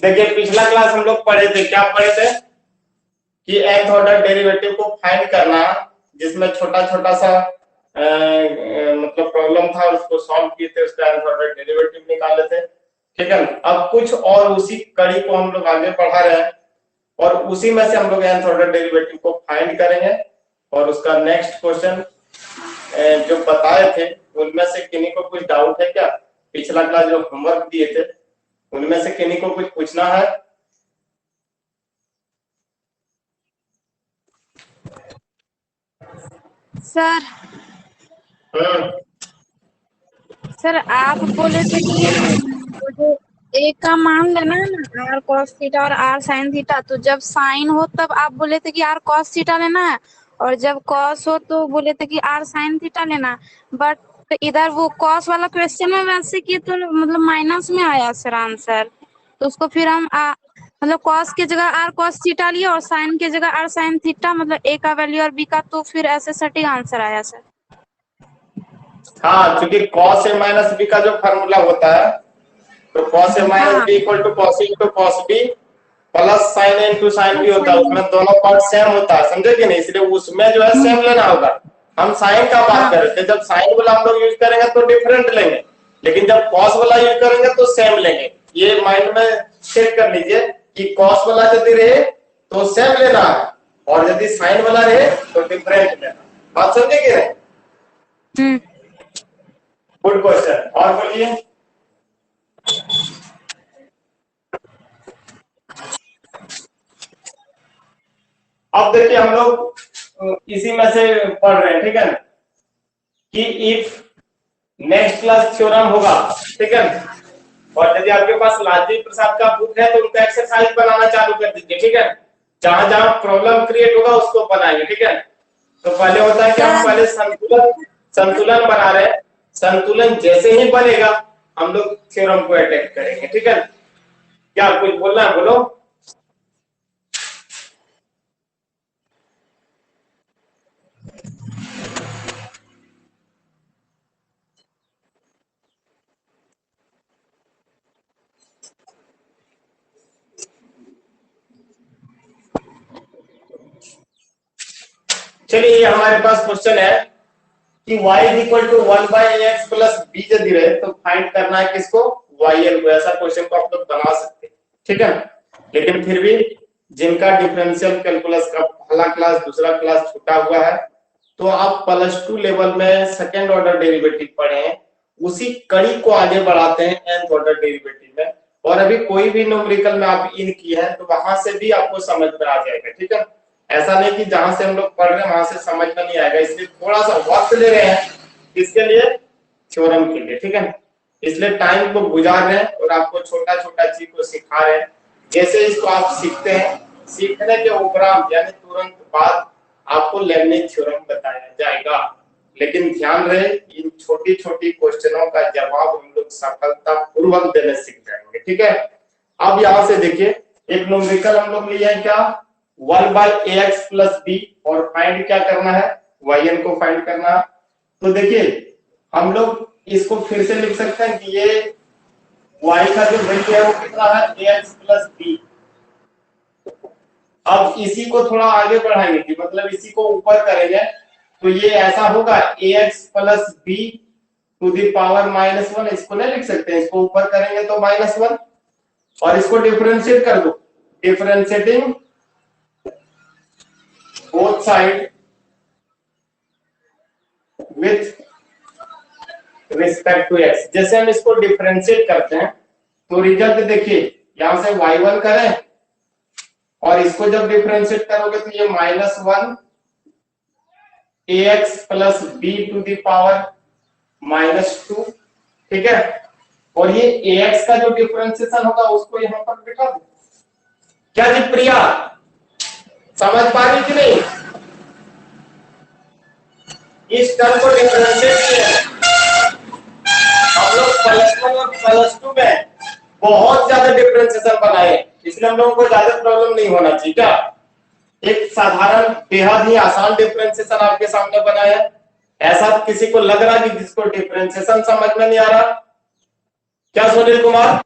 देखिए पिछला क्लास हम लोग पढ़े थे, क्या पढ़े थे कि nth ऑर्डर डेरिवेटिव को फाइंड करना, जिसमें छोटा छोटा सा मतलब प्रॉब्लम था, उसको सॉल्व किए थे, उसका nth ऑर्डर डेरिवेटिव निकाले थे। ठीक है, अब कुछ और उसी कड़ी को हम लोग आगे बढ़ा रहे हैं और उसी में से हम लोग nth ऑर्डर डेरिवेटिव को फाइंड करेंगे। और उसका नेक्स्ट क्वेश्चन जो बताए थे उनमें से किन्हीं को कुछ डाउट है क्या? पिछला क्लास जो होमवर्क दिए थे उनमें से किन्हीं को कुछ पूछना है? सर सर आप बोले थे कि एक का मान लेना है ना, आर कॉस थीटा और आर साइन थीटा। तो जब साइन हो तब आप बोले थे कि आर कॉस थीटा लेना है, और जब कॉस हो तो बोले थे कि आर साइन थीटा लेना। बट इधर वो कॉस वाला क्वेश्चन में वैसे किए तो मतलब माइनस में आया सर आंसर। तो उसको फिर हम मतलब कॉस की जगह आर कॉस थीटा लिए और साइन की जगह आर साइन थीटा, मतलब ए का वैल्यू और बी का, तो फिर ऐसे सटीक आंसर आया सर। हाँ, क्योंकि cos a माइनस बी का जो फार्मूला होता है तो cos a minus b equal to cos a into cos b plus sin a into sin b होता है। उसमें दोनों पार्ट सेम होता है, समझे कि नहीं? इसलिए उसमें जो है सेम लेना होगा। हम साइन का बात कर रहे थे, जब साइन वाला हम लोग यूज करेंगे तो डिफरेंट लेंगे, लेकिन जब cos वाला यूज करेंगे तो सेम लेंगे। ये माइंड में सेट कर लीजिए कि cos वाला यदि रहे तो सेम लेना है और यदि साइन वाला रहे तो डिफरेंट लेना। बात समझे कि नहीं? Good question. और बोलिए। अब देखिए हम लोग इसी में से पढ़ रहे हैं, ठीक है, कि इफ नेक्स्ट क्लास थ्योरम होगा, ठीक है, और यदि आपके पास लालजी प्रसाद का बुक है तो उनका एक्सरसाइज बनाना चालू कर दीजिए, ठीक है। जहां जहां प्रॉब्लम क्रिएट होगा उसको बनाएंगे, ठीक है। तो पहले होता है कि हम पहले संतुलन बना रहे हैं, संतुलन जैसे ही बनेगा हम लोग थ्योरम को अटैक करेंगे, ठीक है। क्या कुछ बोलना है? बोलो। चलिए, हमारे पास क्वेश्चन है कि y is equal to 1/ax plus b यदि रहे तो फाइंड करना है किसको? yn को। ऐसा क्वेश्चन को आप लोग बना सकते हैं, ठीक है। लेकिन फिर भी जिनका डिफरेंशियल कैलकुलस का पहला क्लास दूसरा क्लास छूटा हुआ है तो आप +2 लेवल में सेकंड ऑर्डर डेरिवेटिव पढ़े हैं, उसी कड़ी को आगे बढ़ाते हैं nth ऑर्डर डेरिवेटिव में। और अभी कोई भी न्यूमेरिकल में आप इन किए हैं तो वहां से भी आपको समझ में आ जाएगा, ठीक है। ऐसा नहीं कि जहां से हम लोग पढ़ रहे हैं वहां से समझ में नहीं आएगा, इसलिए थोड़ा सा वक्त ले रहे हैं इसके लिए, थ्योरम के लिए, ठीक है। इसलिए टाइम को गुजार रहे हैं और आपको छोटा छोटा चीज को सिखा रहे हैं। जैसे इसको आप सीखते हैं, सीखने के उपरांत यानी तुरंत बाद आपको लेबनिज थ्योरम बताया जाएगा। लेकिन ध्यान रहे इन छोटी छोटी क्वेश्चनों का जवाब हम लोग सफलता पूर्वक देने सीख जाएंगे, ठीक है। अब यहां से देखिए एक न्यूमेरिकल हम लोग लिए हैं, क्या? 1/ax प्लस b, और फाइंड क्या करना है? yn को फाइंड करना है। तो देखिए हम लोग इसको फिर से लिख सकते हैं कि ये y का जो वैल्यू है वो कितना है? ax plus b। अब इसी को थोड़ा आगे बढ़ाएंगे कि मतलब इसी को ऊपर करेंगे तो ये ऐसा होगा ax plus b to the power -1। इसको नहीं लिख सकते हैं, इसको ऊपर करेंगे तो -1, और इसको डिफरेंशिएट कर दो, differentiating both side with respect to x। जैसे हम इसको डिफरेंशिएट करते हैं तो रिजल्ट देखिए, यहां से y1 करें और इसको जब डिफरेंशिएट करोगे तो ये -1 ax plus b to the power -2, ठीक है। और ये ax का जो डिफरेंशिएशन होगा उसको यहां पर बिठा दो। क्या जी प्रिया, समझ पा रही कि नहीं? इस टर्म को डिफरेंशिएट किया हम लोग +1 और +2 में बहुत ज्यादा डिफरेंशिएशन बनाए, इसलिए हम लोगों को ज्यादा प्रॉब्लम नहीं होना चाहिए। क्या एक साधारण बेहद ही आसान डिफरेंशिएशन आपके सामने बनाया है? ऐसा किसी को लग रहा है कि जिसको डिफरेंशिएशन समझ में नहीं आ रहा? क्या सुनील कुमार?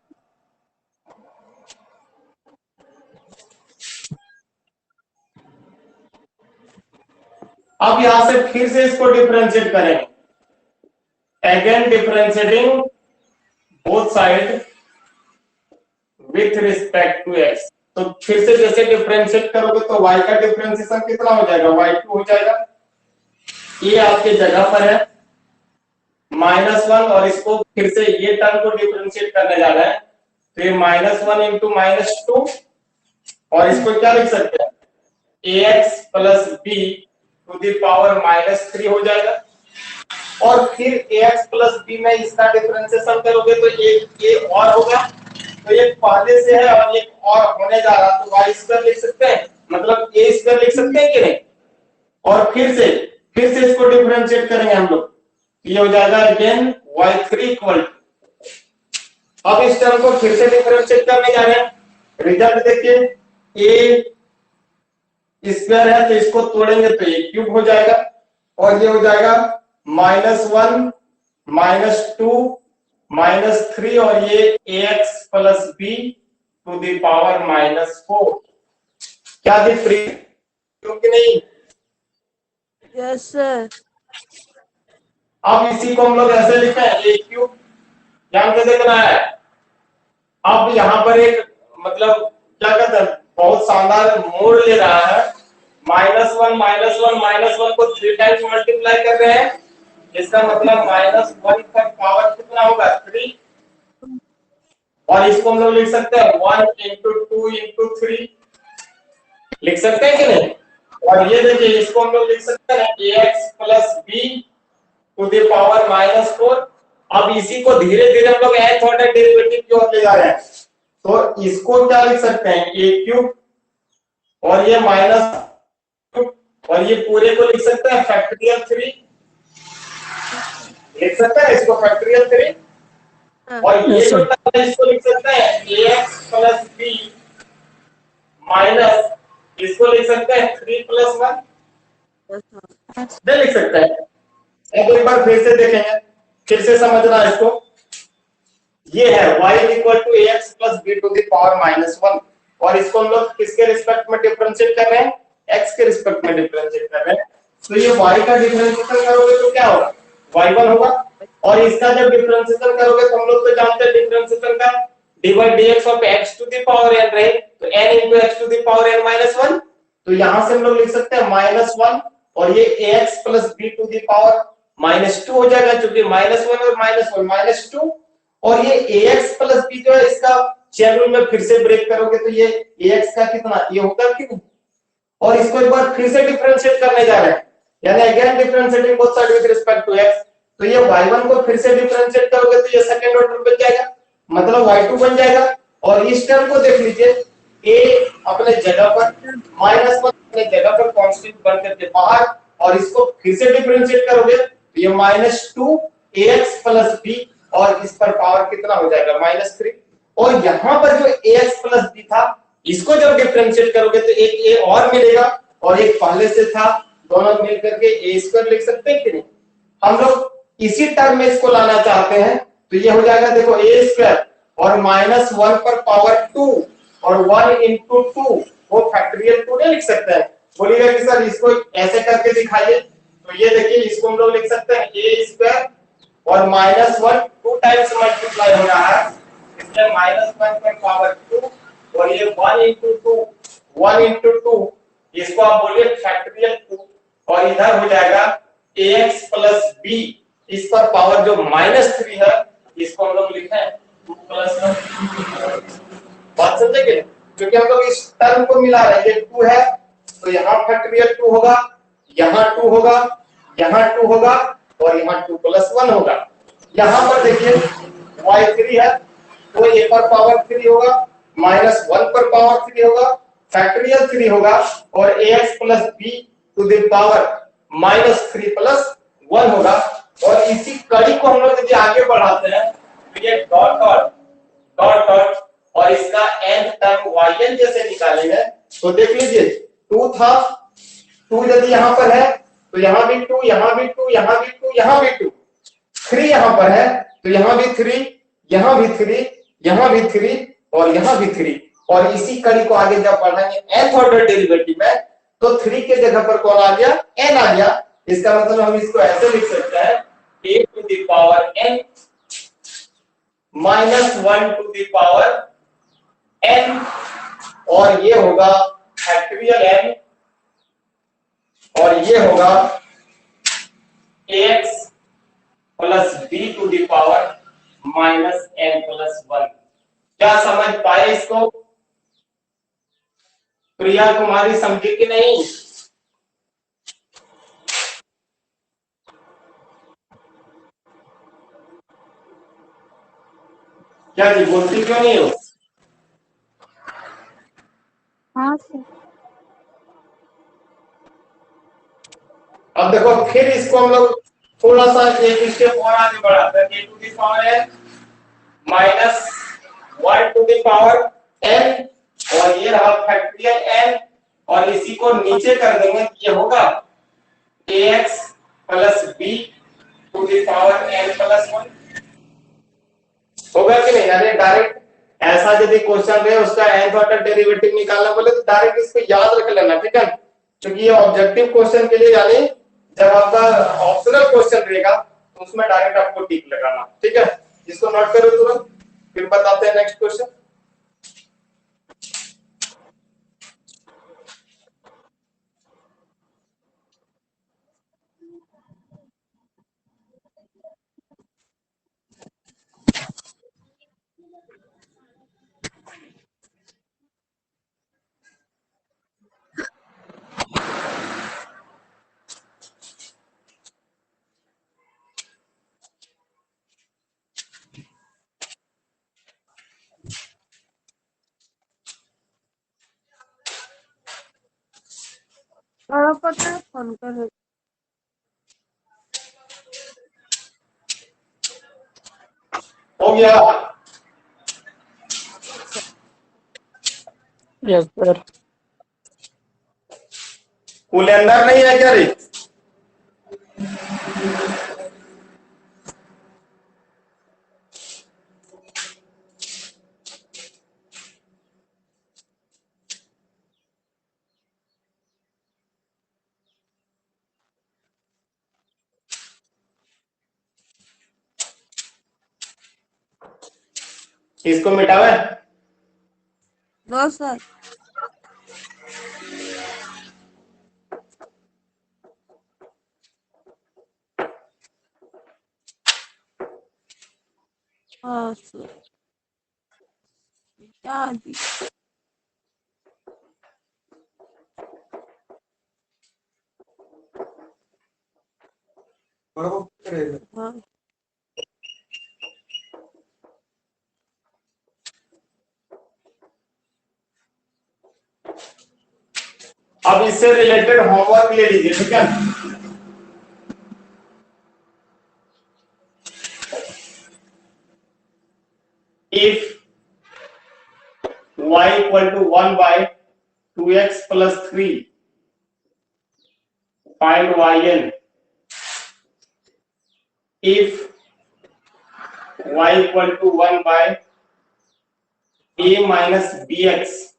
अब यहां से फिर से इसको डिफरेंशिएट करेंगे, again differentiating both side with respect to x. तो फिर से जैसे डिफरेंशिएट करोगे तो y का डिफरेंशिएशन कितना हो जाएगा, y2 हो जाएगा। ये आपके जगह पर है -1, और इसको फिर से ये टर्म को डिफरेंशिएट करने जा रहे हैं, तो ये -1 इंटू -2, और इसको क्या लिख सकते हैं, ax plus b to the power -3 हो जाएगा। और फिर ax प्लस b में इसका डिफरेंशिएशन करोगे तो एक ये और होगा, तो ये पहले से है और एक और होने जा रहा, तो y स्क्वायर लिख सकते हैं, मतलब a स्क्वायर लिख सकते हैं कि नहीं। और फिर से इसको डिफरेंशिएट करेंगे हम लोग, ये हो जाएगा अगेन y3 इक्वल। अब इस टर्म को फिर से डिफरेंशिएट करने जा रहे हैं, रिजल्ट देखिए, a स्क्वायर है तो इसको तोड़ेंगे तो ये क्यूब हो जाएगा, और ये हो जाएगा -1 -2 -3, और ये ax plus b to the power -4। क्या दिख रही क्योंकि नहीं? Yes sir. अब इसी को हम लोग ऐसे लिखते हैं a क्यूब, ध्यान से देखना है। अब यहाँ पर एक मतलब क्या कहते हैं, बहुत शानदार मोड़ ले रहा है, -1 को 3 टाइम्स मल्टीप्लाई कर रहे हैं, इसका मतलब -1 पर पावर कितना होगा, 3, और इसको हम लोग लिख सकते हैं 1 इंटू 2 इंटू 3, लिख सकते हैं कि नहीं। और ये देखिए इसको हम लोग लिख सकते हैं ax plus b to the power -4। अब इसी को धीरे धीरे हम लोग nth ऑर्डर डेरिवेटिव की ओर ले जा रहे हैं, तो इसको क्या लिख सकते हैं, a क्यूब, और ये माइनस, और ये पूरे को लिख सकते हैं फैक्टोरियल 3, लिख सकते हैं इसको फैक्टोरियल 3, और ये जो टर्म है इसको लिख सकते हैं ax प्लस b माइनस, इसको लिख सकते हैं 3 प्लस 1, ये लिख सकते हैं। अब एक बार फिर से देखेंगे, फिर से समझना है इसको। ये है y equal to ax plus b to the power -1, और इसको हम लोग किसके रिस्पेक्ट में डिफरेंशिएट कर रहे हैं, x के रिस्पेक्ट में डिफरेंशिएट कर रहे हैं। तो ये y का डिफरेंशिएशन करोगे तो क्या होगा, y1 होगा, और इसका जब डिफरेंशिएशन करोगे तो हम लोग तो जानते हैं डिफरेंशिएशन का dy/dx of x to the power n रहे, तो n into x to the power n -1, तो यहां से हम लोग लिख सकते हैं -1, और ये ax plus b to the power -2 हो जाएगा, क्योंकि -1 और -1 -2, और ये ax प्लस b जो है इसका चेन रूल में फिर से ब्रेक करोगे तो ये ax का कितना, ये होगा क्यूब, और इसको एक बार फिर से डिफरेंशिएट करने जा रहे हैं, यानी again differentiating both side with respect to x, तो ये y1 को फिर से डिफरेंशिएट करोगे तो ये सेकंड ऑर्डर बन जाएगा, मतलब y2 बन जाएगा। और इस टर्म को देख लीजिए, a अपने जगह पर, -1 अपने जगह पर कांस्टेंट बन करके बाहर, और इसको फिर से डिफरेंशिएट करोगे तो ये -2 ax प्लस b, और इस पर पावर कितना हो जाएगा, -3, और यहाँ पर जो ax प्लस b था इसको जब डिफरेंशिएट करोगे तो एक a और मिलेगा, और एक पहले से था, दोनों मिलकर के a स्क्वायर लिख सकते हैं कि नहीं। हम लोग इसी टर्म में इसको लाना चाहते हैं, तो ये हो जाएगा देखो a स्क्वायर और -1 पर पावर 2 और 1 इंटू 2, वो फैक्टोरियल 2 नहीं लिख सकते हैं। बोलिएगा कि सर इसको ऐसे करके दिखाइए, तो ये देखिए इसको हम लोग लिख सकते हैं a स्क्वायर और -1 2 टाइम्स मल्टीप्लाई हो रहा है, इसलिए -1 पर पावर 2, और ये 1 इंटू 2, इसको आप बोलिए फैक्टोरियल 2, और इधर हो जाएगा ax प्लस b, इस पर पावर जो -3 है इसको हम लोग लिखते हैं 2 प्लस 1। बात समझेंगे, क्योंकि हम लोग इस टर्म को मिला रहे हैं, ये 2 है तो यहाँ फैक्टोरियल 2 होगा, यहाँ 2 होगा, यहाँ 2 होगा, और यहाँ 2 प्लस 1 होगा। यहाँ पर देखिए y3 है तो a पर पावर 3 होगा, -1 पर पावर 3 होगा, फैक्टोरियल 3 होगा, और ax plus b to the power -3 plus 1 होगा। और इसी कड़ी को हम लोग यदि आगे बढ़ाते हैं तो ये डॉट डॉट डॉट डॉट, और इसका nth टर्म yn जैसे निकालेंगे तो देख लीजिए 2 था, 2 यदि यहाँ पर है तो यहाँ भी 2, यहाँ भी 2, यहाँ भी 2, यहाँ भी 2, 3 यहाँ पर है तो यहाँ भी 3, यहाँ भी 3, यहाँ भी 3, और यहाँ भी 3, और इसी कड़ी को आगे जब बढ़ाएंगे nth ऑर्डर डेरिवेटिव में तो 3 के जगह पर कौन आ गया, n आ गया। इसका मतलब हम इसको ऐसे लिख सकते हैं a to the power n minus 1 to the power n, और ये होगा फैक्टोरियल n, और ये होगा ax plus b to the power minus n plus 1। क्या समझ पाए इसको? प्रिया कुमारी समझी कि नहीं? क्या जी, बोलती क्यों नहीं हो? हाँ सर। अब देखो फिर इसको हम लोग थोड़ा सा एक स्टेप और आगे बढ़ाते हैं। a to the power n minus 1 to the power n, और ये रहा फैक्टोरियल n, और इसी को नीचे कर देंगे तो ये होगा ax plus b to the power n plus 1। होगा कि नहीं? यानी डायरेक्ट ऐसा यदि क्वेश्चन रहे उसका nth ऑर्डर डेरिवेटिव निकालना बोले तो डायरेक्ट इसको याद रख लेना, ठीक है? क्योंकि ये ऑब्जेक्टिव क्वेश्चन के लिए, यानी जब आपका ऑप्शनल क्वेश्चन रहेगा तो उसमें डायरेक्ट आपको टिक लगाना, ठीक है? इसको नोट करो तुरंत, फिर बताते हैं नेक्स्ट क्वेश्चन। पता है फोन कर। हो गया? Yes sir. कूल अंदर नहीं है क्या रे? इसको मिटावे? No sir. हाँ सर। क्या दी? हाँ अब इससे रिलेटेड होमवर्क ले लीजिए, ठीक है? If y equal to 1 by 2x plus 3, find yn. If y equal to 1 by a minus bx,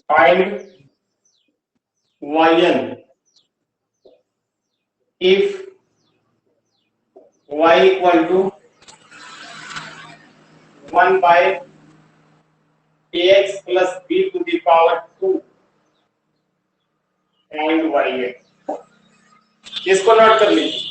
find yn. If y equal to 1 by ax plus b to the power 2, find yn. इसको note कर लीजिए।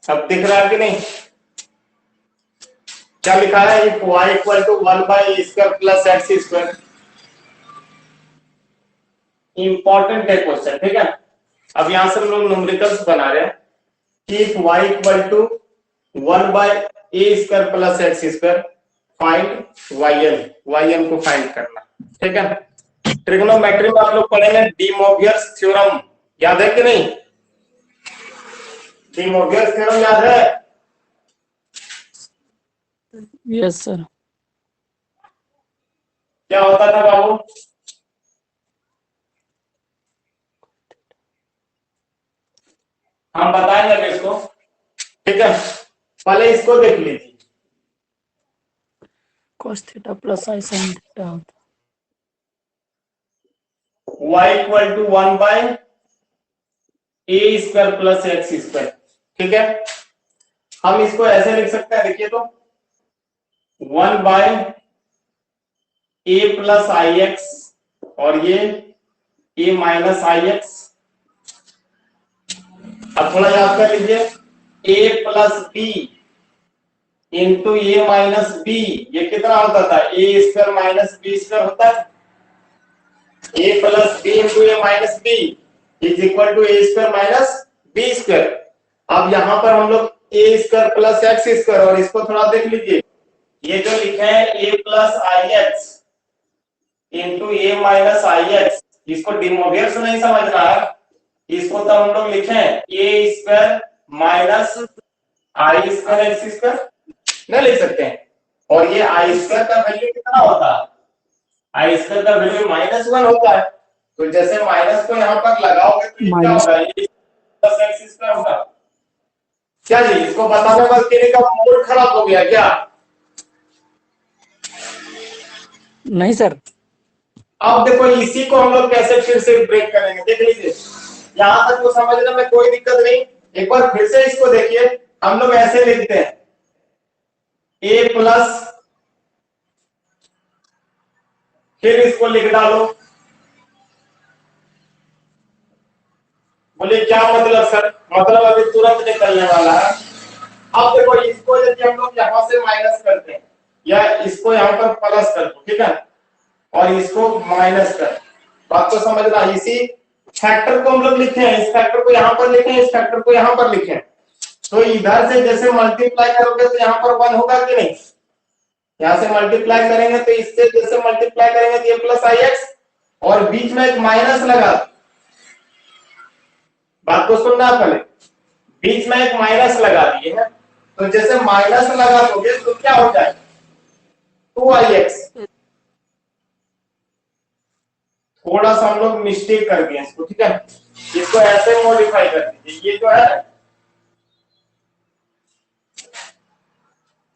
अब दिख रहा है कि नहीं? क्या लिखा है? If y equal to 1/a² plus x²। Important है क्वेश्चन, ठीक है। अब यहां से हम लोग न्यूमेरिकल्स बना रहे हैं कि if y equal to 1/a² plus x², find yn को फाइंड करना, ठीक है। ट्रिग्नोमेट्री में आप लोग पढ़ेंगे डी मोवियर्स थ्योरम, याद है कि नहीं? डी मोवियर्स थ्योरम याद है? Yes sir. क्या होता था बाबू? हम बताएंगे अभी इसको, ठीक है। पहले इसको देख लीजिए, cos theta plus i sin theta होता y equal to 1/a² plus x², ठीक है। हम इसको ऐसे लिख सकते हैं, देखिए तो 1/a प्लस ix और ये a माइनस ix। अब थोड़ा याद कर लीजिए, a plus b into a minus b, ये कितना होता था? a² माइनस b² होता है। a plus b into a minus b is equal to a² minus b²। अब यहां पर हम लोग a² प्लस x² और इसको थोड़ा देख लीजिए, ये जो लिखे हैं a plus ix into a minus ix, इसको डिमोवियर्स नहीं समझना है, इसको तो हम लोग लिखे a² माइनस i² x² नहीं लिख सकते हैं। और ये i² का वैल्यू कितना होता है? i² का वैल्यू -1 होता है। तो जैसे माइनस को यहाँ पर लगाओगे तो क्या होगा? ये प्लस x² होगा। क्या जी, इसको बताने बाद किसी का मूड खराब हो गया क्या? नहीं सर। अब देखो इसी को हम लोग कैसे फिर से ब्रेक करेंगे, देख लीजिए। यहां तक तो समझने में कोई दिक्कत नहीं। एक बार फिर से इसको देखिए, हम लोग ऐसे लिखते हैं a प्लस, फिर इसको लिख डालो। बोले क्या मतलब सर? मतलब अभी तुरंत निकलने वाला है। अब देखो इसको यदि हम लोग यहां से माइनस करते हैं या इसको यहां पर प्लस कर दो, ठीक है, और इसको माइनस कर, बात तो समझना। इसी फैक्टर को हम लोग लिखे हैं, इस फैक्टर को यहां पर लिखे हैं, इस फैक्टर को यहां पर लिखे हैं। तो इधर से जैसे मल्टीप्लाई करोगे तो यहां पर 1 होगा कि नहीं? यहां से मल्टीप्लाई करेंगे तो इससे जैसे मल्टीप्लाई करेंगे तो ये प्लस ix और बीच में एक माइनस लगा, बात को सुनना पहले, बीच में एक माइनस लगा दिए हैं। तो जैसे माइनस लगा दोगे तो क्या हो जाएगा? 2ix। थोड़ा सा हम लोग मिस्टेक कर दिए इसको, ठीक है। इसको ऐसे मॉडिफाई कर दीजिए, ये जो है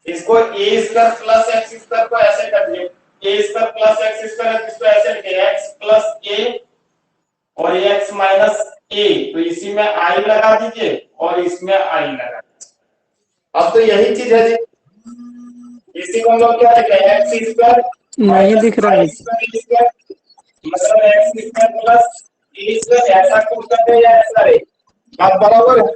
इसको a² प्लस x² को ऐसे कर दिए, a² प्लस x² इसको ऐसे लिखे x प्लस a और x माइनस a, तो इसी में i लगा दीजिए और इसमें i लगा दीजिए। अब तो यही चीज है जी, इसी को हम लोग क्या लिखे हैं? x² नहीं दिख रहा है। मतलब x² प्लस a², ऐसा कुछ करते हैं या ऐसा रहे, बात बराबर है।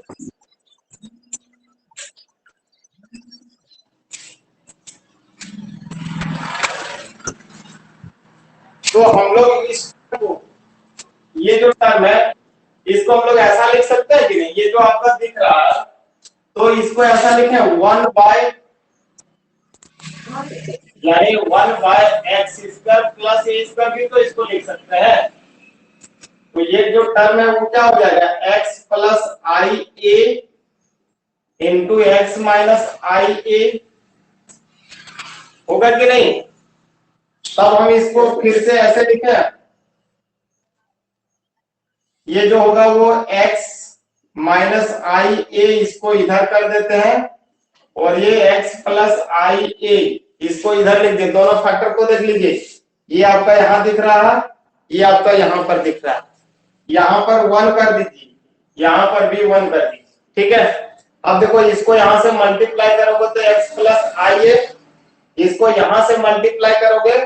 तो हम लोग इसको, ये जो टर्म है इसको हम लोग ऐसा लिख सकते हैं कि नहीं? ये जो आपका दिख रहा है तो इसको ऐसा लिखें 1/, यानी 1/x² प्लस a² भी तो इसको लिख सकते हैं। तो ये जो टर्म है वो क्या हो जाएगा? x plus ia into x minus ia होगा कि नहीं? तब हम इसको फिर से ऐसे लिखें, ये जो होगा वो x माइनस ia इसको इधर कर देते हैं और ये x प्लस ia इसको इधर लिख दे। दोनों फैक्टर को देख लीजिए, ये आपका यहां दिख रहा है, ये आपका यहां पर दिख रहा है। यहां पर 1 कर दीजिए, यहां पर भी 1 कर दीजिए, ठीक है। अब देखो इसको यहां से मल्टीप्लाई करोगे तो x प्लस ia, इसको यहां से मल्टीप्लाई करोगे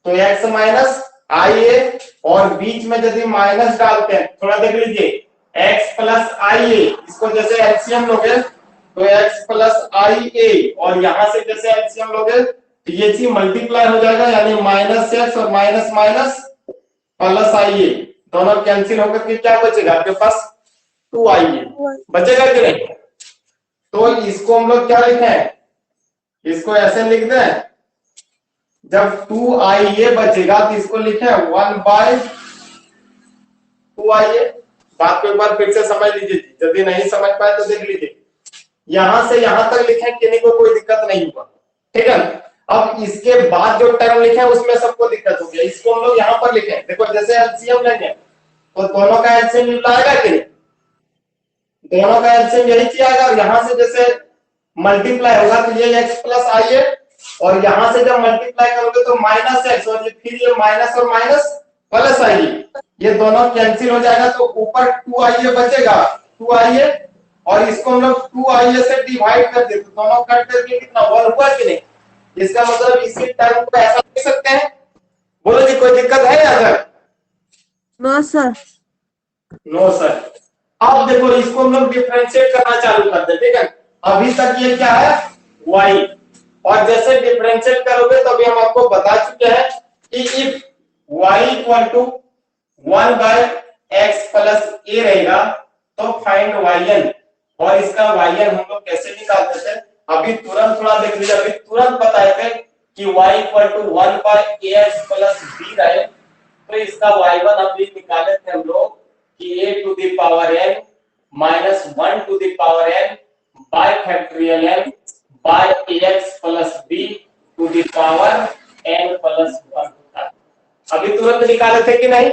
तो x माइनस ia और बीच में यदि माइनस डालते हैं, थोड़ा देख लीजिए, x प्लस ia, इसको जैसे एलसीएम लोगे तो x प्लस आई ए, और यहां से जैसे एलसीएम लोगे तो ये चीज मल्टीप्लाई हो जाएगा, यानी माइनस एक्स और माइनस माइनस प्लस आई ए, दोनों कैंसिल होकर के क्या बचेगा आपके पास 2 आई ए बचेगा कि नहीं। तो इसको हम लोग क्या लिखें, इसको ऐसे लिख दें, जब 2 आई ए बचेगा तो इसको लिखें 1/2 बात को एक बार फिर से समझ लीजिए, यदि नहीं समझ पाए तो देख लीजिए, यहां से यहां तक लिखें किन्हीं को कोई दिक्कत नहीं हुआ, ठीक है। अब इसके बाद जो टर्म लिखे उसमें सबको दिक्कत हो गया, इसको हम लोग यहां पर लिखें, देखो जैसे एलसीएम लेंगे तो दोनों का एलसीएम आएगा कि नहीं, दोनों का एलसीएम यही चीज आएगा, और यहां से जैसे मल्टीप्लाई होगा तो ये x प्लस आई है, और यहां से जब मल्टीप्लाई करोगे तो माइनस एक्स, और फिर ये माइनस और माइनस प्लस आई, ये दोनों कैंसिल हो जाएगा, तो ऊपर 2 आई बचेगा 2 आई, और इसको हम लोग 2 आई से डिवाइड कर देते, दोनों कट करके कितना 1 हुआ कि नहीं। इसका मतलब इसी टर्म को ऐसा लिख सकते हैं, बोलो जी कोई दिक्कत है या sir? No sir. No sir. अब देखो इसको हम लोग डिफरेंशिएट करना चालू कर दे, ठीक है। अभी तक ये क्या है y, और जैसे डिफरेंशिएट करोगे तो अभी हम आपको बता चुके हैं कि if y equal to 1/x plus a रहेगा तो फाइंड yn, और इसका yn हम लोग कैसे निकालते थे, अभी तुरंत थोड़ा देख लीजिए, अभी तुरंत बताए थे कि y equal to 1/ax plus b रहे, तो इसका y1 अभी निकाले थे हम लोग कि a to the power n minus 1 to the power n by factorial n by ax plus b to the power n plus 1 होता है। अभी तुरंत निकाले थे कि नहीं।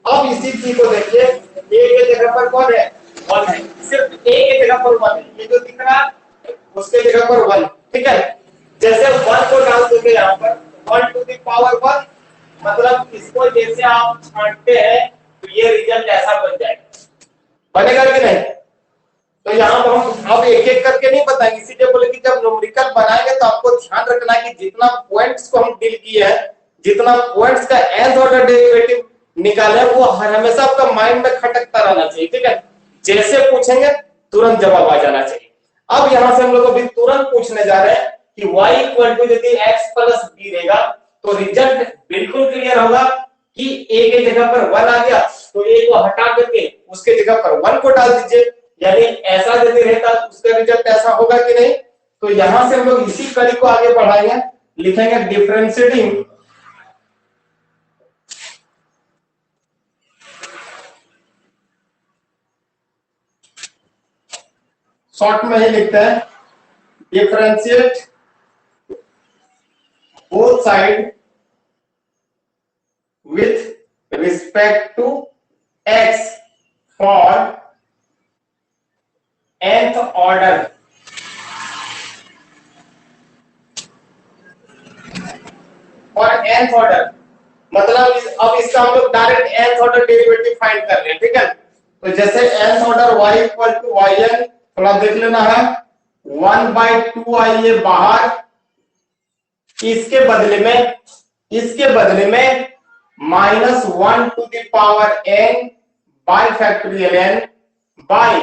अब इसी चीज को देखिए, a के जगह पर कौन है 1 है, सिर्फ a के जगह पर 1 है, ये जो दिख रहा है उसके जगह पर 1, ठीक है। जैसे 1 को डाल दोगे यहाँ पर 1 टू द पावर 1, मतलब इसको जैसे आप छांटते हैं तो ये रिजल्ट ऐसा बन जाएगा, बनेगा कि नहीं। तो यहाँ पर हम अब एक एक करके नहीं बताएंगे, इसीलिए बोले कि जब न्यूमेरिकल बनाएंगे तो आपको ध्यान रखना है कि जितना पॉइंट्स को हम डील किए हैं, जितना पॉइंट्स का nth ऑर्डर डेरिवेटिव निकाले वो हर हमेशा आपका माइंड में खटकता रहना चाहिए, ठीक है। जैसे पूछेंगे तुरंत जवाब आ जाना चाहिए। अब यहाँ से हम लोग अभी तुरंत पूछने जा रहे हैं कि y इक्वल टू यदि x प्लस b रहेगा तो रिजल्ट बिल्कुल क्लियर होगा कि a के जगह पर 1 आ गया तो a को हटा करके उसके जगह पर 1 को डाल दीजिए, यानी ऐसा यदि रहता तो उसका रिजल्ट ऐसा होगा कि नहीं। तो यहां से हम लोग इसी कड़ी को आगे बढ़ाएंगे, लिखेंगे डिफरेंशिएटिंग शॉर्ट में ही लिखते हैं differentiate both side with respect to x for nth order, और nth ऑर्डर मतलब अब इसका हम लोग direct nth order derivative find कर रहे हैं, ठीक है। तो जैसे nth order y equal to yn, थोड़ा देख लेना है 1/2 आई ए बाहर, इसके बदले में minus 1 to the power n by factorial n by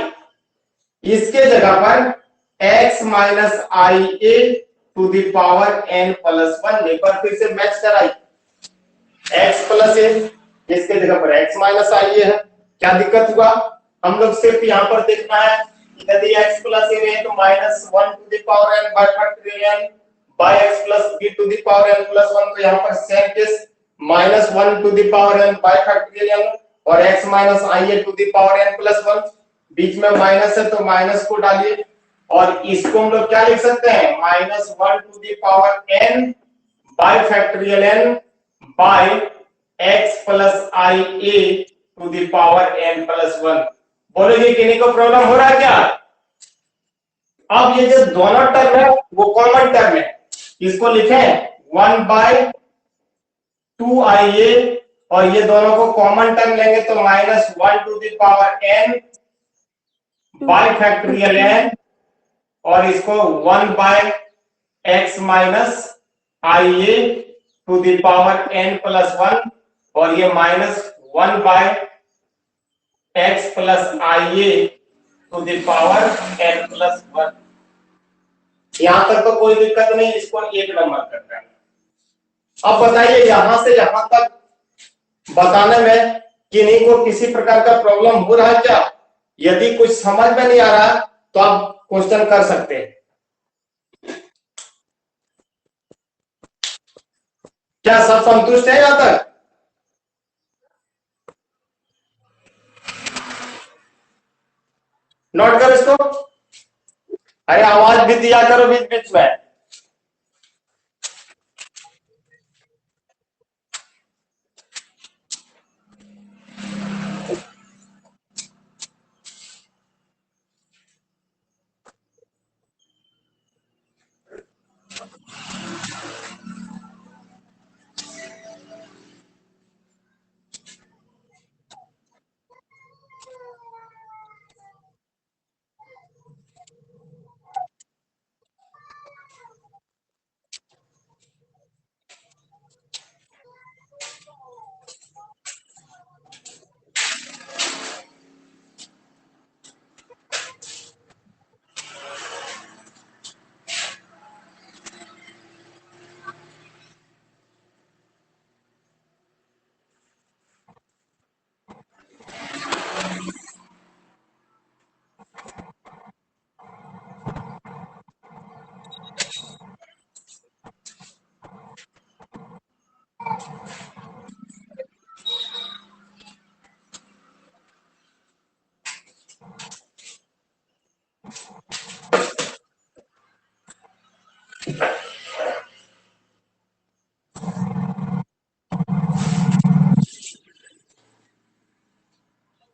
इसके जगह पर x minus i a to the power n plus 1, एक बार फिर से मैच कराई, x प्लस ए इसके जगह पर x माइनस आई ए है, क्या दिक्कत हुआ। हम लोग सिर्फ यहाँ पर देखना है कि यदि x प्लस ए है तो minus 1 to the power n by factorial n by x plus b to the power n plus 1, तो यहाँ पर same case minus 1 to the power n by factorial n और x minus i a to the power n plus 1, बीच में minus है तो minus को डालिए, और इसको हम लोग क्या लिख सकते हैं minus 1 to the power n by factorial n by x plus i a to the power n plus 1। बोलोगे किन्हीं को प्रॉब्लम हो रहा है क्या। अब ये जो दोनों टर्म है वो कॉमन टर्म है, इसको लिखें 1/2 आई ए, और ये दोनों को कॉमन टर्म लेंगे तो minus 1 to the power n by factorial n, और इसको 1/x minus i a to the power n plus 1, और ये minus 1/x plus i a to the power n plus 1। यहां तक तो कोई दिक्कत नहीं, इसको 1 नंबर कर देना। अब बताइए यहां से यहां तक बताने में किन्हीं को किसी प्रकार का प्रॉब्लम हो रहा है क्या? यदि कुछ समझ में नहीं आ रहा तो आप क्वेश्चन कर सकते हैं। क्या सब संतुष्ट है यहां तक? नोट करो इसको। अरे आवाज भी दिया करो बीच बीच में।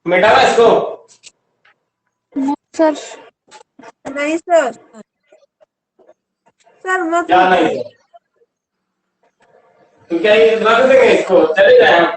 मिटाना इसको। सर नहीं सर, सर मत क्या नहीं है? तो क्या ये रख देंगे इसको, चले जाए हम?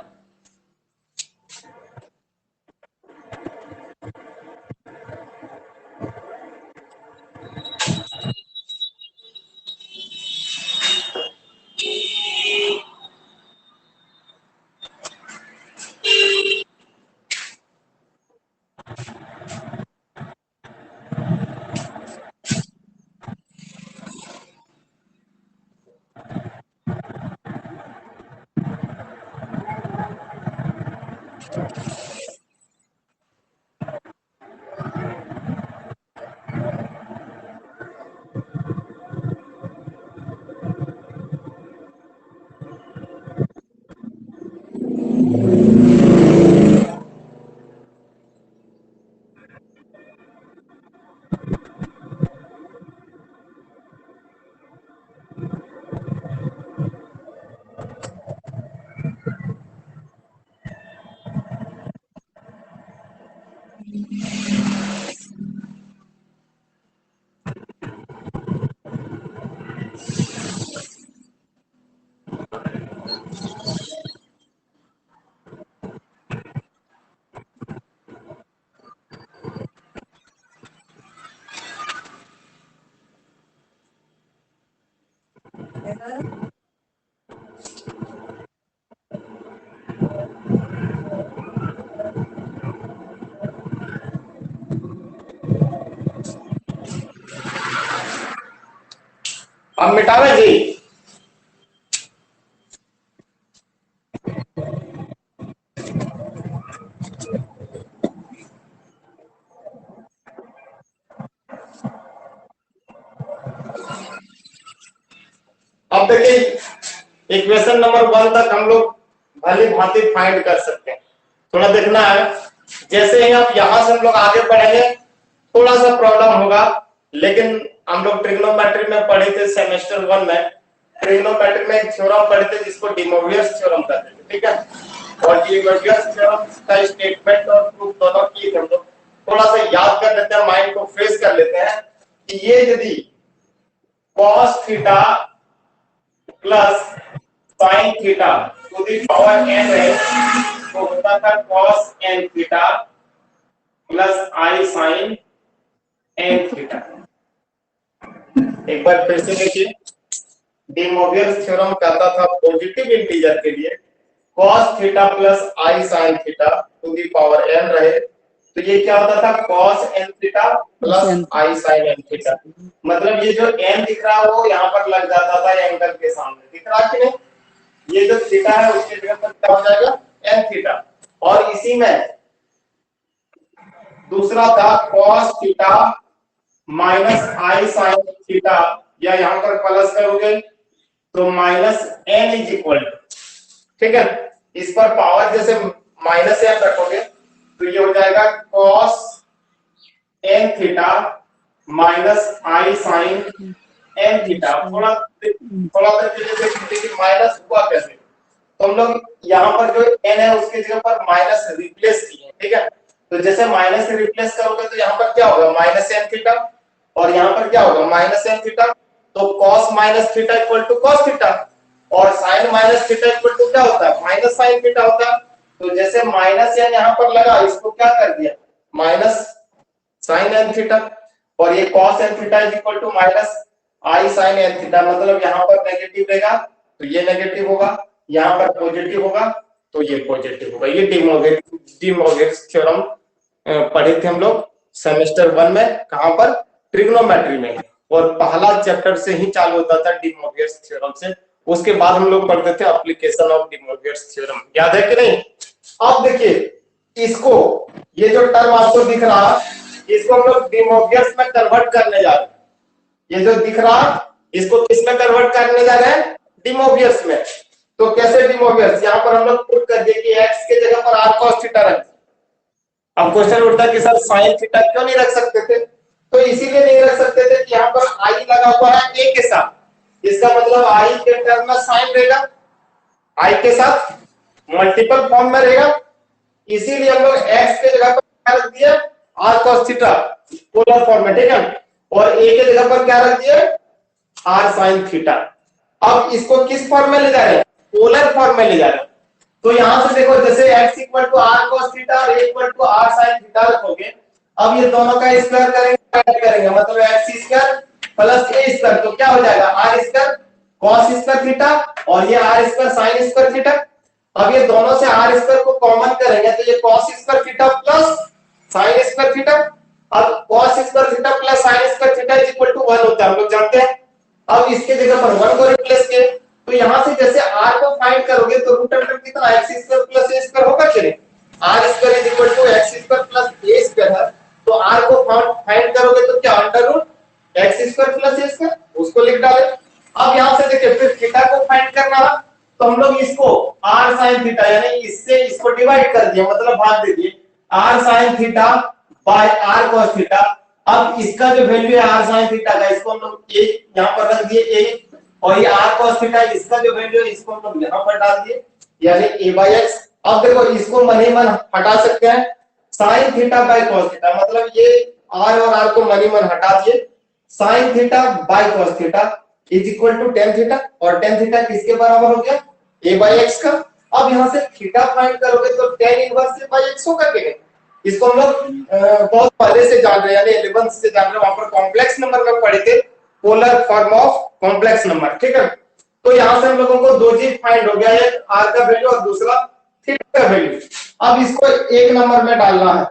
अब मिटावे जी। अब देखिए इक्वेशन नंबर 1 तक हम लोग भली भांति फाइंड कर सकते हैं। थोड़ा देखना है, जैसे ही आप यहां से हम लोग आगे बढ़ेंगे थोड़ा सा प्रॉब्लम होगा, लेकिन हम लोग ट्रिग्नोमेट्री में पढ़े थे सेमेस्टर 1 में। ट्रिग्नोमेट्री में एक थ्योरम पढ़े थे जिसको डी मोवियस थ्योरम कहते थे, ठीक है? और डी मोवियस थ्योरम का स्टेटमेंट और प्रूफ दोनों किए थे हम लोग। थोड़ा सा याद कर लेते हैं, माइंड को फ्रेश कर लेते हैं कि ये यदि cos theta plus sin theta to the power n है तो होता था cos n theta plus i sin n theta. एक बार फिर से देखिए, डी मोवियस थ्योरम कहता था पॉजिटिव इंटीजर के लिए cos theta plus i sin theta to the power n रहे तो ये क्या होता था cos n theta plus I sin n theta. मतलब ये जो n दिख रहा है वो यहाँ पर लग जाता था एंगल के सामने, दिख रहा कि नहीं? ये जो थीटा है उसके जगह पर क्या हो जाएगा n थीटा। और इसी में दूसरा था cos theta minus I sin theta, या यहाँ पर प्लस करोगे तो माइनस n इज इक्वल, ठीक है। इस पर पावर जैसे माइनस n रखोगे तो ये हो जाएगा cos n theta minus I sin n theta. थोड़ा थोड़ा देखिए कि माइनस हुआ कैसे, तो हम लोग यहाँ पर जो n है उसके जगह पर माइनस रिप्लेस किए, ठीक है। तो जैसे माइनस से रिप्लेस करोगे तो यहाँ पर क्या होगा माइनस n थीटा, और यहाँ पर क्या होगा माइनस n थीटा। तो cos minus theta equal to cos theta, और sin minus theta equal to क्या होता है माइनस sin थीटा होता है। तो जैसे माइनस n यहाँ पर लगा, इसको क्या कर दिया माइनस sin n थीटा, और ये cos n theta is equal to minus I sin n theta. मतलब यहाँ पर नेगेटिव रहेगा तो ये नेगेटिव होगा, यहाँ पर पॉजिटिव होगा तो ये पॉजिटिव होगा। ये डी मोर्गेन्स थ्योरम पढ़े थे हम लोग सेमेस्टर 1 में, कहां पर ट्रिग्नोमेट्री में, और पहला चैप्टर से ही चालू होता था डी मोर्गेन्स थ्योरम से। उसके बाद हम लोग पढ़ते थे एप्लीकेशन ऑफ डी मोर्गेन्स थ्योरम, याद है कि नहीं? अब देखिए इसको, ये जो टर्म आपको दिख रहा इसको हम लोग डी मोर्गेन्स में कन्वर्ट करने जा रहे हैं। ये जो दिख रहा इसको किस में कन्वर्ट करने जा रहे हैं डी मोर्गेन्स में। तो कैसे डी मोर्गेन्स, यहाँ पर हम लोग पुट कर दिए कि x के जगह पर r cos थीटा रख। अब क्वेश्चन उठता है कि सर sin थीटा क्यों नहीं रख सकते थे? तो इसीलिए नहीं रख सकते थे कि यहाँ पर i लगा हुआ है a के साथ, इसका मतलब i के टर्म में sin रहेगा, i के साथ मल्टीपल फॉर्म में रहेगा। इसीलिए हम लोग x के जगह पर क्या रख दिया r cos theta polar form में, ठीक है, और a के जगह पर क्या रख दिया r sin थीटा। अब इसको किस फॉर्म में ले जा रहे हैं पोलर फॉर्म में ले जा रहे हैं। तो यहां से देखो जैसे x equal to r cos theta और a equal to r sin theta रखोगे, अब ये दोनों का स्क्वायर करेंगे मतलब x square plus a square, तो क्या हो जाएगा r square cos square theta और ये r square sin square theta. अब ये दोनों से r स्क्वायर को कॉमन करेंगे तो ये cos square theta plus sin square theta. अब cos square theta plus sin square theta is equal to 1 होता है, हम लोग जानते हैं। अब इसके जगह पर 1 को रिप्लेस किए तो यहां से जैसे r को फाइंड करोगे तो रूट अंडर कितना x square plus a square होगा कि नहीं, r square is equal to x square plus a square है। तो r को फाइंड करोगे तो क्या under root x square plus a square, उसको लिख डाले। अब यहां से देखिए फिर थीटा को फाइंड करना है तो हम लोग इसको r sin थीटा यानी इससे इसको डिवाइड कर दिया, मतलब भाग दे दिए r sin theta bye r cos theta. अब इसका जो वैल्यू है r sin थीटा का, इसको हम लोग a यहां पर रख दिए a, और ये r cos थीटा इसका जो वैल्यू है इसको हम लोग यहां पर डाल दिए यानी a/x। अब देखो इसको मन ही मन हटा सकते हैं sin theta by cos theta, मतलब ये r और r को मन ही मन हटा दिए, sin theta by cos theta is equal to tan theta, और tan थीटा किसके बराबर हो गया a/x का। अब यहां से थीटा फाइंड करोगे तो tan इनवर्स a/x होगा कि नहीं, इसको हम लोग बहुत पहले से जान रहे हैं यानी 11th से जान रहे हैं, वहां पर कॉम्प्लेक्स नंबर में पढ़े थे polar form of complex number, ठीक है। तो यहां से हम लोगों को दो चीज फाइंड हो गया, एक r का वैल्यू और दूसरा थीटा का वैल्यू। अब इसको एक नंबर में डालना है,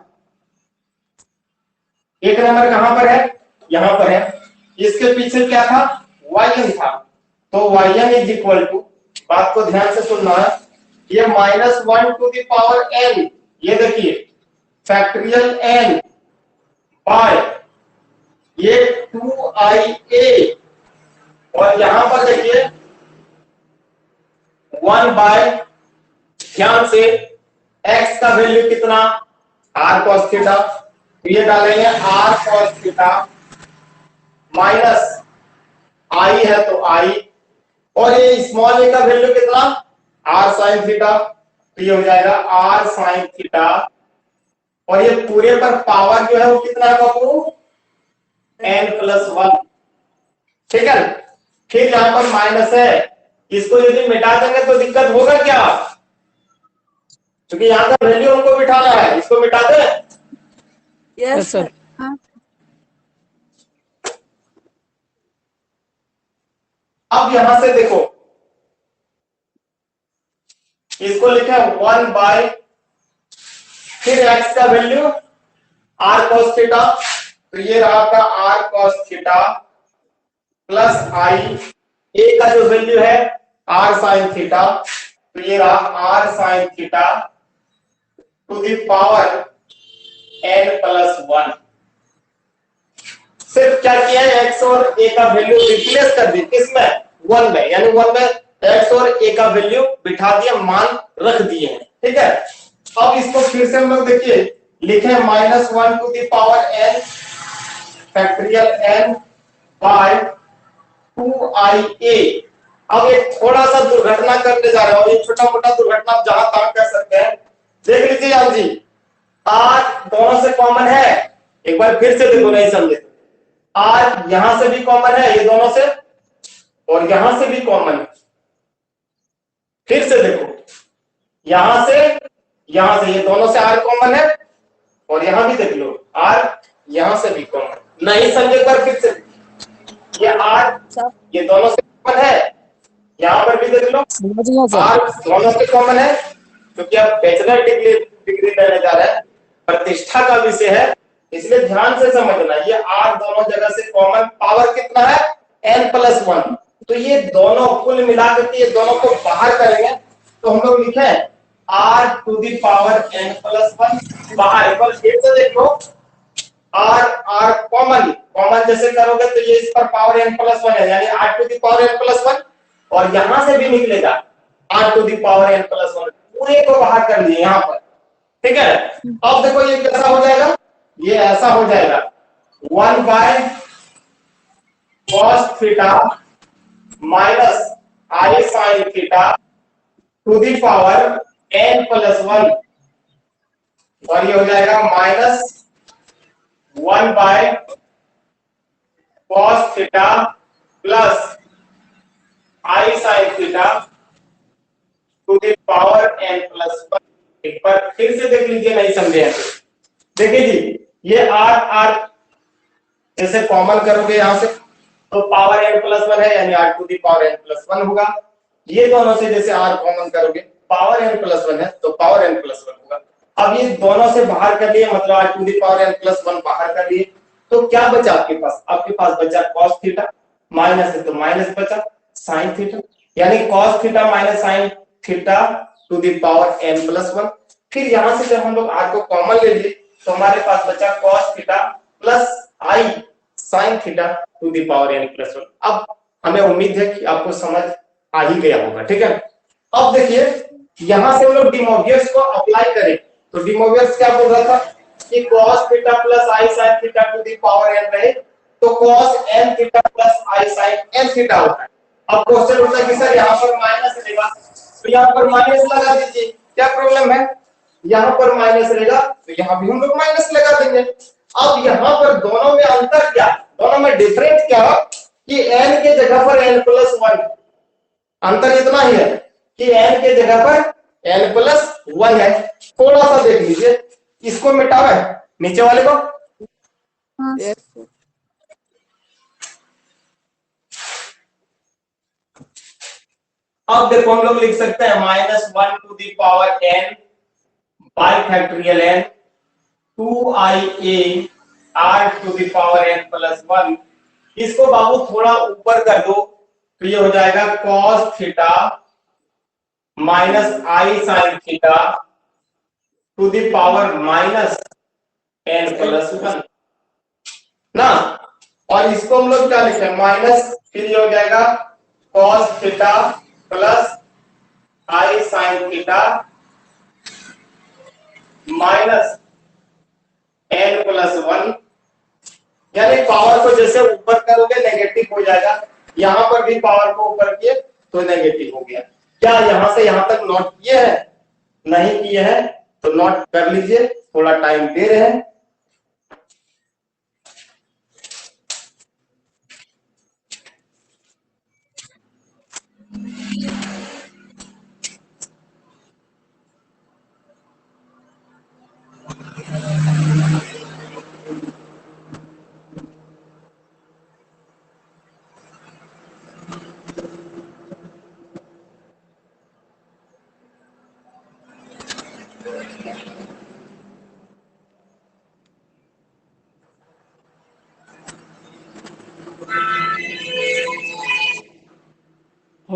एक नंबर कहां पर है यहां पर है, इसके पीछे क्या था yn था, तो yn इज इक्वल टू, बात को ध्यान से सुनना है, ये -1 टू द पावर n, ये देखिए फैक्टोरियल n बाय ये 2ia, और यहां पर देखिए 1 बाय, ध्यान से x का वैल्यू कितना r cos थीटा, तो ये डालेंगे r cos theta minus i है तो i, और ये स्मॉल a का वैल्यू कितना r sin थीटा, तो ये हो जाएगा r sin थीटा, और ये पूरे पर पावर जो है वो कितना है बाबू n+1, ठीक है। फिर यहां पर माइनस है, इसको यदि मिटा देंगे तो दिक्कत होगा क्या, क्योंकि यहां का वैल्यू हमको बिठाना है, इसको मिटा दे। Yes sir. हाँ अब यहां से देखो इसको लिखा है 1 बाय, फिर x का वैल्यू आर कॉस थीटा, तो ये रहा आपका are cos theta plus i, ए का जो वैल्यू है आर साइन थीटा, तो ये रहा r sine theta to the power n plus 1। सिर्फ क्या किया है, x और a का वैल्यू रिप्लेस कर दी किसमें, 1 में, यानी 1 में x और a का वैल्यू बिठा दिया, मान रख दिए हैं, ठीक है। अब इसको फिर से हम लोग देखिए लिखे -1 to the power n factorial n bye 2ia। अब एक थोड़ा सा दुर्घटना करने जा रहा हूं, ये छोटा मोटा दुर्घटना आप जहां तहां कर सकते हैं। देख लीजिए आप जी, आर दोनों से कॉमन है, एक बार फिर से देखो, नहीं समझे, आर यहां से भी कॉमन है, ये दोनों से, और यहां से भी कॉमन है। फिर से देखो, यहां से ये दोनों से आर कॉमन है, और यहां भी देख लो आर यहां से भी कॉमन, नहीं समझे पर फिर से, ये आर ये दोनों से कॉमन है, यहां पर भी देख लो समझ गया सर। आर दोनों से कॉमन है, क्योंकि आप बैचलर डिग्री लेने जा रहे हैं, प्रतिष्ठा का विषय है, इसलिए ध्यान से समझना। ये आर दोनों जगह से कॉमन, पावर कितना है n प्लस 1, तो ये दोनों कुल मिलाकर के ये दोनों को बाहर करेंगे, तो हम लोग लिखे r to the power n plus 1 बाहर। एक बार फिर से देख लो, r कॉमन जैसे करोगे तो ये इस पर पावर n प्लस 1 है, यानी r to the power n plus 1, और यहां से भी निकलेगा r to the power n plus 1, पूरे को बाहर कर लिए यहां पर, ठीक है। अब देखो ये कैसा हो जाएगा, ये ऐसा हो जाएगा 1 by cos theta minus i sine theta to the power n plus 1, और ये हो जाएगा -1 by cos theta plus I sine theta to the power n plus 1। एक बार फिर से देख लीजिए, नहीं समझे हैं तो देखिए जी, ये r जैसे कॉमन करोगे यहां से तो पावर n प्लस 1 है, यानी r to the power n plus 1 होगा। ये दोनों से जैसे r कॉमन करोगे पावर n प्लस 1 है तो पावर n प्लस 1 होगा। अब ये दोनों से बाहर कर लिए, मतलब r to the power n plus 1 बाहर कर लिए, तो क्या बचा आपके पास, आपके पास बचा cos थीटा, माइनस है तो माइनस बचा sin थीटा, यानी cos theta minus sin theta to the power n plus 1। फिर यहां से जब हम लोग r को कॉमन ले लिए तो हमारे पास बचा cos theta plus i sin theta to the power n plus 1। अब हमें उम्मीद है कि आपको समझ आ ही गया होगा, ठीक है। अब देखिए यहां से हम लोग डिमोवियर्स को अप्लाई करें, तो डिमोवियर्स क्या बोल रहा था कि cos theta plus i sin theta to the power n रहे तो cos n theta plus i sin n theta होता है। अब क्वेश्चन उठता है कि सर यहां पर माइनस रहेगा, तो यहां पर माइनस लगा दीजिए, क्या प्रॉब्लम है, यहां पर माइनस रहेगा तो यहां भी हम लोग माइनस लगा देंगे। अब यहां पर दोनों में अंतर क्या, दोनों में डिफरेंस क्या कि n के जगह पर n प्लस 1, अंतर इतना ही है कि n के जगह पर n प्लस 1 है। थोड़ा सा देख लीजिए, इसको मिटावे नीचे वाले को, yes, अब देखो हम लोग लिख सकते हैं -1 to the power n by factorial n 2ia r to the power n plus 1। इसको बाबू थोड़ा ऊपर कर दो तो ये हो जाएगा cos theta minus i sine theta to the power minus n plus 1 ना। और इसको हम लोग क्या लिखें, माइनस, फिर ये हो जाएगा cos थीटा प्लस आई sine theta minus n plus 1, यानी पावर को जैसे ऊपर करोगे नेगेटिव हो जाएगा, यहां पर भी पावर को ऊपर किए तो नेगेटिव हो गया। क्या यहां से यहां तक नोट किए हैं, नहीं किए हैं तो नोट कर लीजिए, थोड़ा टाइम दे रहे हैं।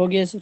हो गया सर।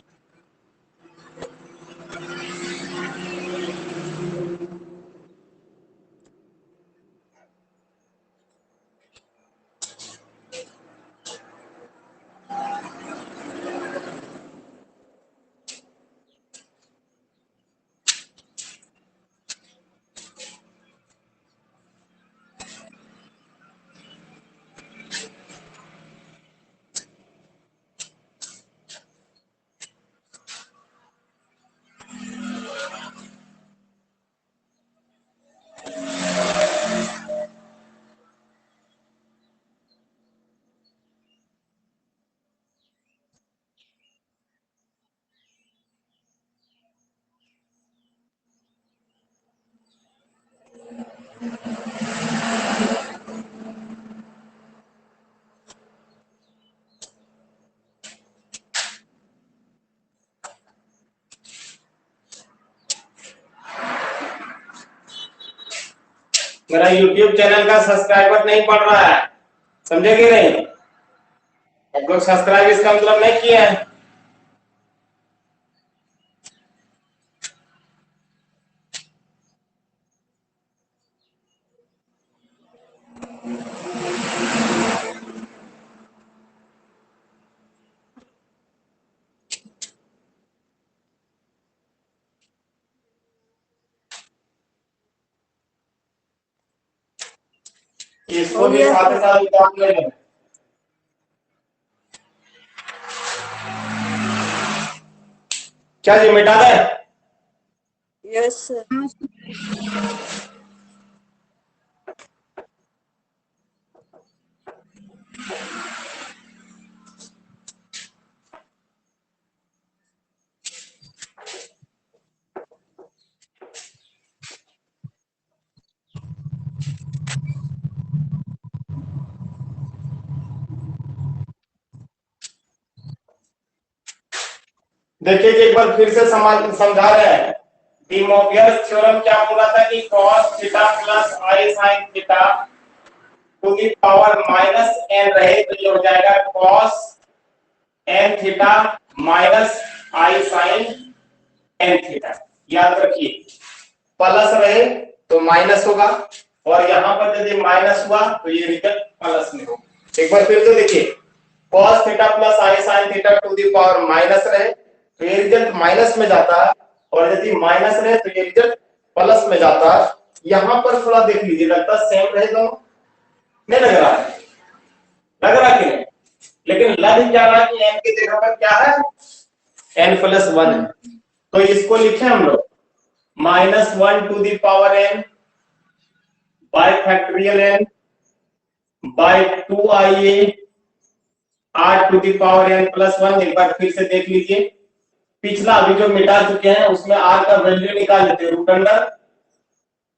मेरा YouTube चैनल का सब्सक्राइबर नहीं बढ़ रहा है, समझे कि नहीं? आप लोग सब्सक्राइब इसका मतलब नहीं किए हैं। इसको भी साथ साथ काम करें। क्या जी मिटा दे? Yes sir. देखिए एक बार फिर से समझा रहे हैं। डी मोबियस थ्योरम क्या बोला था कि cos theta plus i sin theta to the power minus n रहे तो ये हो जाएगा cos n theta minus i sin n theta. याद रखिए प्लस रहे तो माइनस होगा और यहां पर यदि माइनस हुआ तो ये रिजल्ट प्लस में होगा। एक बार फिर से देखिए cos theta plus i sin theta to the power minus रहे तो ये रिजल्ट माइनस में जाता है और यदि माइनस रहे तो ये रिजल्ट प्लस में जाता है। यहां पर थोड़ा देख लीजिए, लगता सेम रहे दोनों, नहीं लग रहा है? लग रहा कि नहीं? लेकिन लग क्या रहा है कि n की जगह पर क्या है, n+1 है। तो इसको लिखे हम लोग -1 to the power n by factorial n bye 2ia r to the power n+1। एक बार फिर से देख लीजिए, पिछला अभी जो मिटा चुके हैं उसमें r का वैल्यू निकाल लेते हैं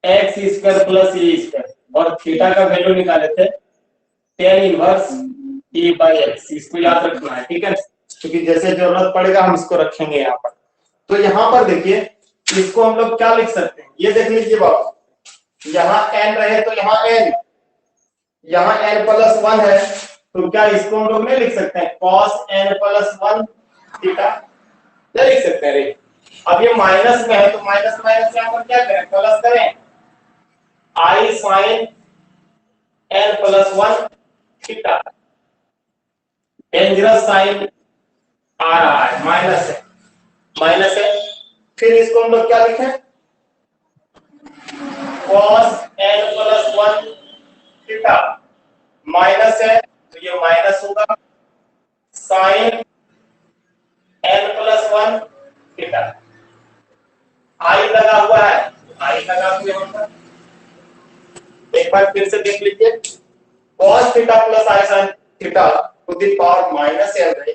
√x² प्लस e² और थीटा का वैल्यू निकाले थे tan इनवर्स e/x। इसको याद रखना है, ठीक है? क्योंकि जैसे जरूरत पड़ेगा हम इसको रखेंगे यहाँ पर। तो यहाँ पर देखिए इसको हम लोग क्या लिख सकते हैं, ये देख लीजिए बाबू, यहाँ n रहे तो यहाँ n, यहाँ n+1 है तो क्या इसको हम लोग नहीं लिख सकते हैं cos n+1 थीटा? नहीं लिख सकते हैं रे। अब ये माइनस में है तो माइनस माइनस यहाँ पर क्या करें, प्लस करें, I sin n+1 theta. Dangerous sine आ रहा है, माइनस है, माइनस है। फिर इसको हम लोग क्या लिखें, cos n+1 थीटा, माइनस है तो ये माइनस होगा, sin n+1 थीटा। आई लगा हुआ है, आई लगा हुआ होगा। एक बार फिर से देख लीजिए, cos theta plus i sin theta to the power minus n रहे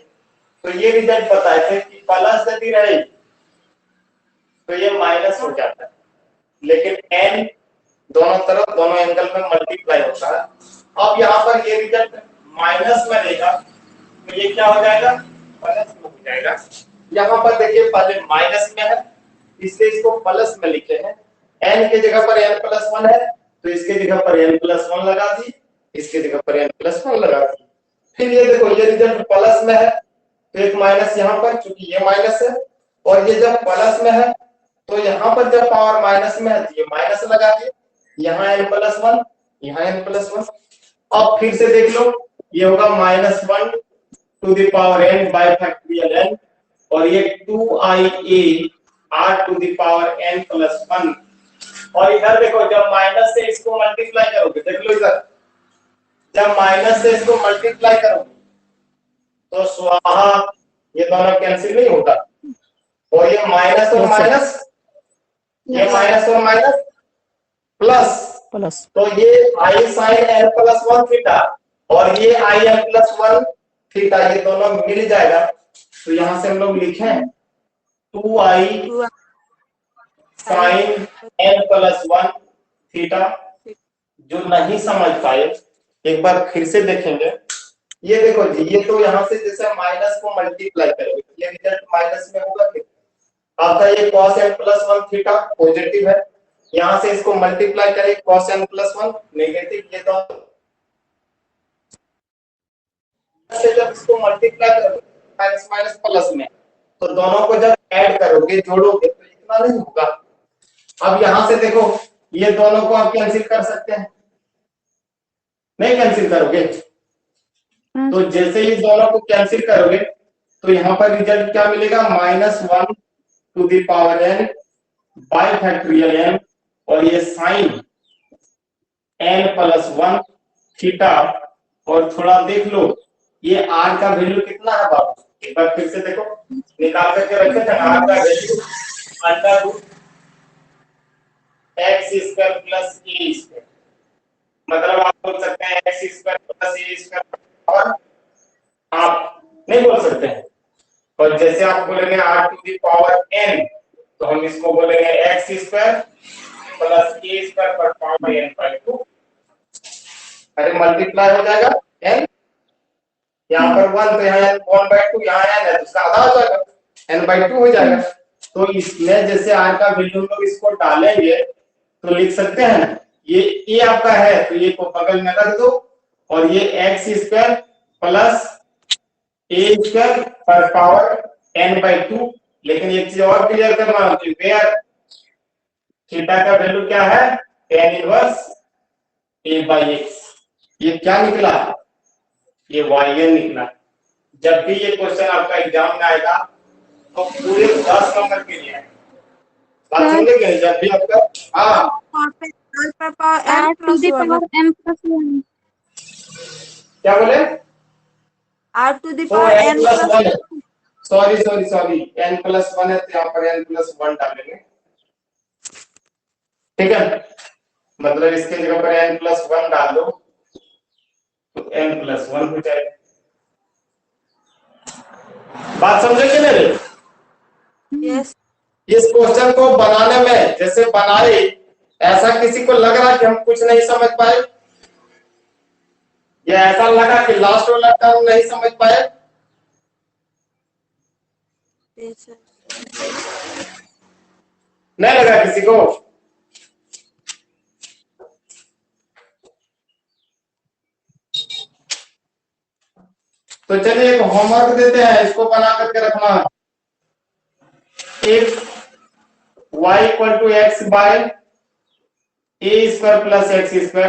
तो ये रिजल्ट बताए थे कि प्लस यदि रहे तो ये माइनस हो जाता है, लेकिन n दोनों तरफ दोनों एंगल में मल्टीप्लाई होता है। अब यहाँ पर ये रिजल्ट माइनस में रहेगा तो ये क्या हो जाएगा, प्लस में हो जाएगा। यहाँ पर देखिए पहले माइनस में है इसलिए इसको प्लस में लिखे हैं, n की जगह पर n+1 है तो इसके जगह पर n+1 लगा दी, इसके जगह पर n+1 लगा दी। फिर ये देखो ये रिजल्ट प्लस में है तो एक माइनस यहाँ पर, चूंकि ये माइनस है और ये जब प्लस में है तो यहाँ पर जब पावर माइनस में है तो ये माइनस लगा दिए, यहाँ n+1, यहाँ n+1। अब फिर से देख लो, ये होगा -1 to the power n by factorial n, और ये 2ia r to the power n+1। और इधर देखो, जब माइनस से इसको मल्टीप्लाई करोगे, देख लो इधर, जब माइनस से इसको मल्टीप्लाई करोगे तो स्वाहा ये दोनों कैंसिल नहीं होगा, और ये माइनस और माइनस, ये माइनस और माइनस प्लस, तो ये i sin n+1 थीटा और ये i n+1 थीटा, ये दोनों मिल जाएगा। तो यहां से हम लोग लिखें 2i sin n+1 थीटा। जो नहीं समझ पाए एक बार फिर से देखेंगे। ये देखो जी, ये तो यहाँ से जैसे माइनस को मल्टीप्लाई करोगे ये रिजल्ट माइनस में होगा, आपका ये cos n+1 थीटा पॉजिटिव है, यहाँ से इसको मल्टीप्लाई करें cos n+1 नेगेटिव, ये दोनों से जब इसको मल्टीप्लाई करोगे माइनस माइनस प्लस में, तो दोनों को जब ऐड करोगे, जोड़ोगे, तो इतना नहीं होगा। अब यहाँ से देखो, ये दोनों को आप कैंसिल कर सकते हैं, नहीं कैंसिल करोगे? तो जैसे ही दोनों को कैंसिल करोगे तो यहाँ पर रिजल्ट क्या मिलेगा, -1 to the power n by factorial n, और ये साइन n+1 थीटा। और थोड़ा देख लो, ये r का वैल्यू कितना है बाबू, एक बार फिर से देखो, निकाल करके रखे थे। r का वैल्यू √x² + a², मतलब आप बोल सकते हैं x² + a², और आप नहीं बोल सकते हैं। और जैसे आप बोलेंगे r to the power n, तो हम इसको बोलेंगे x² + a² पर पावर n/2। अरे मल्टीप्लाई हो जाएगा n, यहाँ पर 1 तो यहाँ n/2, यहाँ n है तो इसका आधा हो जाएगा, n/2 हो जाएगा। तो इसमें जैसे r का वैल्यू लोग इसको डालेंगे तो लिख सकते हैं ना, ये a आपका है तो ये को बगल में रख दो, और ये x² + a² पर पावर n/2। लेकिन एक चीज और क्लियर करना है कि वेयर थीटा का वैल्यू क्या है, tan 1 a/x। ये क्या निकला, ये yn निकला। जब भी ये क्वेश्चन आपका एग्जाम में आएगा तो पूरे 10 नंबर के लिए बात समझेंगे। जब भी आपका r to the power n+1, क्या बोले, r to the power n+1, sorry n+1 है तो यहाँ पर n+1 डालेंगे, ठीक है। मतलब इसके जगह पर n+1 डाल दो तो n+1 हो जाएगा। बात समझे कि नहीं? yes, इस क्वेश्चन को बनाने में जैसे बनाए, ऐसा किसी को लग रहा है कि हम कुछ नहीं समझ पाए, या ऐसा लगा कि लास्ट वाला टर्म नहीं समझ पाए? yes sir. नहीं लगा किसी को? तो चलिए एक होमवर्क देते हैं, इसको बना करके रखना। If y = x/a² + x²,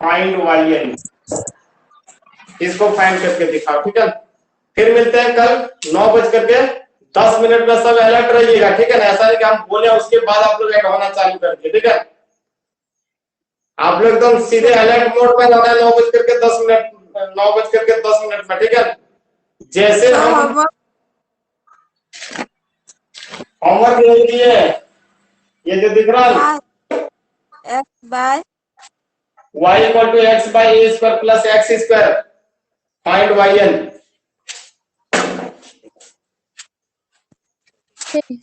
find yn। इसको फाइंड करके दिखाओ, ठीक है। फिर मिलते हैं कल 9:10 में। सब अलर्ट रहिएगा, ठीक है ना। ऐसा नहीं कि हम बोले उसके बाद आप लोग ऐड होना चालू कर दिए, ठीक है। आप लोग एकदम सीधे अलर्ट मोड पर रहना है 9:10 में, ठीक है। जैसे हम होमवर्क नहीं दिए, ये जो दिख रहा है y = x/a² + x², find yn। ठीक है।